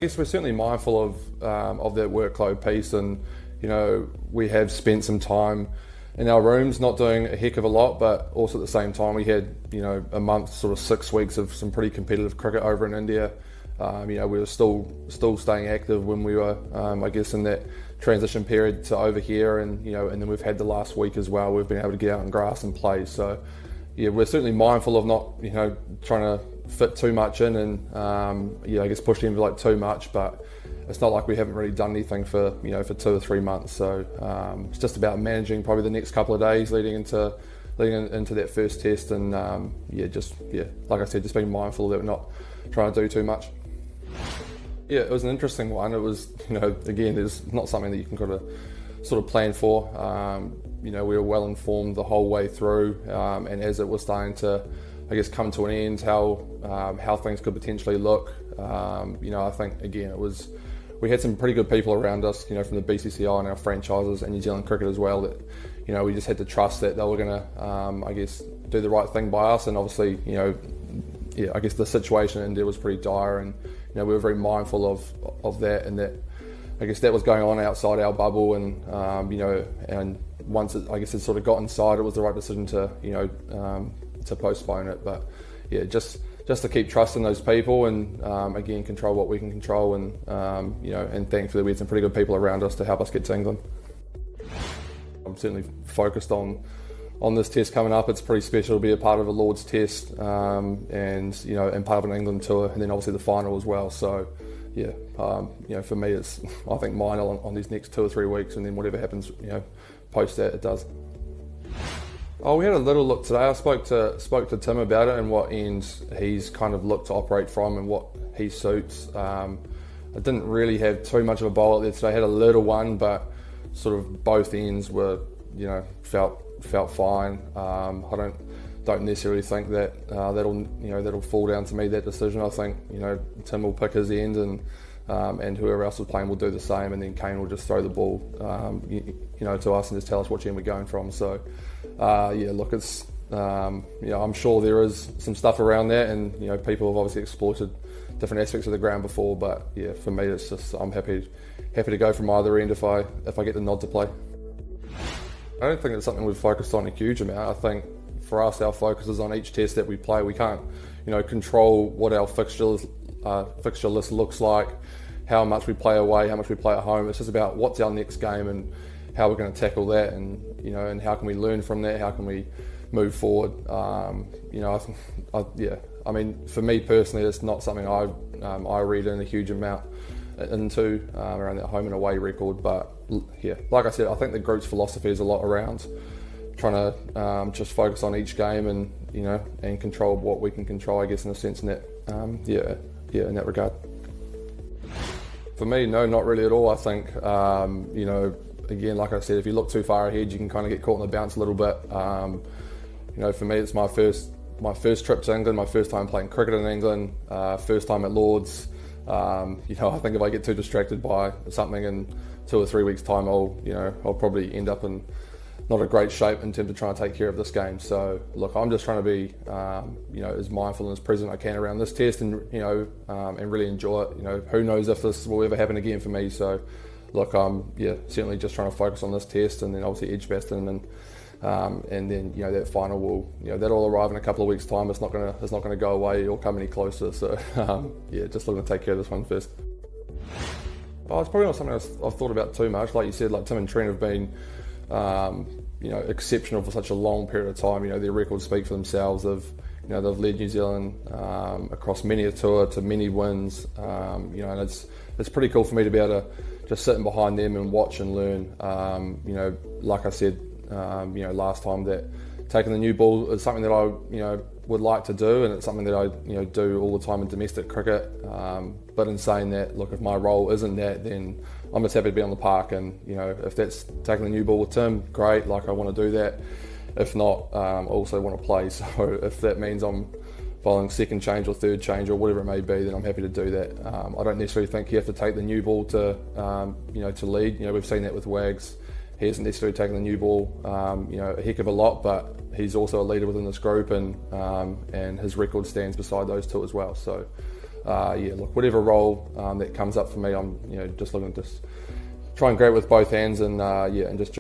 I guess we're certainly mindful of that workload piece, and we have spent some time in our rooms, not doing a heck of a lot, but also at the same time we had a month, sort of 6 weeks of some pretty competitive cricket over in India. We were still staying active when we were, I guess, in that transition period to over here, and and then we've had the last week as well. We've been able to get out on grass and play. So yeah, we're certainly mindful of not trying to fit too much in, and I guess push the envelope too much. But it's not like we haven't really done anything for for 2 or 3 months. So it's just about managing probably the next couple of days leading into that first test, and like I said, just being mindful that we're not trying to do too much. Yeah, it was an interesting one. It was, again, it's not something that you can kind of sort of plan for. We were well informed the whole way through, and as it was starting to, I guess, come to an end, how things could potentially look. I think again we had some pretty good people around us, from the BCCI and our franchises and New Zealand cricket as well. That we just had to trust that they were going to, I guess, do the right thing by us. And obviously, I guess the situation in India was pretty dire, and we were very mindful of that, and that I guess that was going on outside our bubble, and and once I guess it sort of got inside, it was the right decision to to postpone it. But yeah, just to keep trusting those people, and again, control what we can control, and and thankfully we had some pretty good people around us to help us get to England. I'm certainly focused on this test coming up. It's pretty special to be a part of a Lord's test, and part of an England tour, and then obviously the final as well. So yeah, for me, it's I think mine on these next 2 or 3 weeks, and then whatever happens, post that, it does. Oh, we had a little look today. I spoke to Tim about it and what ends he's kind of looked to operate from and what he suits. I didn't really have too much of a bowl out there today. I had a little one, but sort of both ends were, felt fine. I don't necessarily think that that'll fall down to me, that decision. I think Tim will pick his end, and whoever else is playing will do the same, and then Kane will just throw the ball to us and just tell us which end we're going from. So look, it's I'm sure there is some stuff around that, and people have obviously exploited different aspects of the ground before, but yeah, for me it's just I'm happy to go from either end if I get the nod to play. I don't think it's something we've focused on a huge amount. I think for us, our focus is on each test that we play. We can't, control what our fixture list looks like, how much we play away, how much we play at home. It's just about what's our next game and how we're going to tackle that, and and how can we learn from that? How can we move forward? I mean, for me personally, it's not something I read in a huge amount into around that home and away record. But yeah, like I said, I think the group's philosophy is a lot around trying to just focus on each game, and and control what we can control, I guess, in a sense, in that in that regard. For me, no, not really at all. I think again, like I said, if you look too far ahead, you can kind of get caught in the bounce a little bit. For me, it's my first trip to England, my first time playing cricket in England, first time at Lord's. I think if I get too distracted by something in 2 or 3 weeks' time, I'll probably end up in not a great shape in terms of trying to take care of this game. So look, I'm just trying to be as mindful and as present as I can around this test, and and really enjoy it. Who knows if this will ever happen again for me. So look, I'm certainly just trying to focus on this test, and then obviously Edgbaston, and then that final will that'll arrive in a couple of weeks' time. It's not gonna go away or come any closer. So just looking to take care of this one first. Oh, it's probably not something I've thought about too much. Like you said, like Tim and Trent have been exceptional for such a long period of time. Their records speak for themselves. They've led New Zealand across many a tour to many wins. And it's pretty cool for me to be able to just sit behind them and watch and learn. Like I said, last time, that taking the new ball is something that I would like to do, and it's something that I do all the time in domestic cricket. But in saying that, look, if my role isn't that, then I'm just happy to be on the park, and if that's taking the new ball with Tim, great. Like, I want to do that. If not, I also want to play. So if that means I'm following second change or third change or whatever it may be, then I'm happy to do that. I don't necessarily think you have to take the new ball to to lead. We've seen that with Wags. He hasn't necessarily taken the new ball a heck of a lot, but he's also a leader within this group, and his record stands beside those two as well. So yeah, look, whatever role that comes up for me, I'm just looking to just try and grab it with both hands and yeah, and just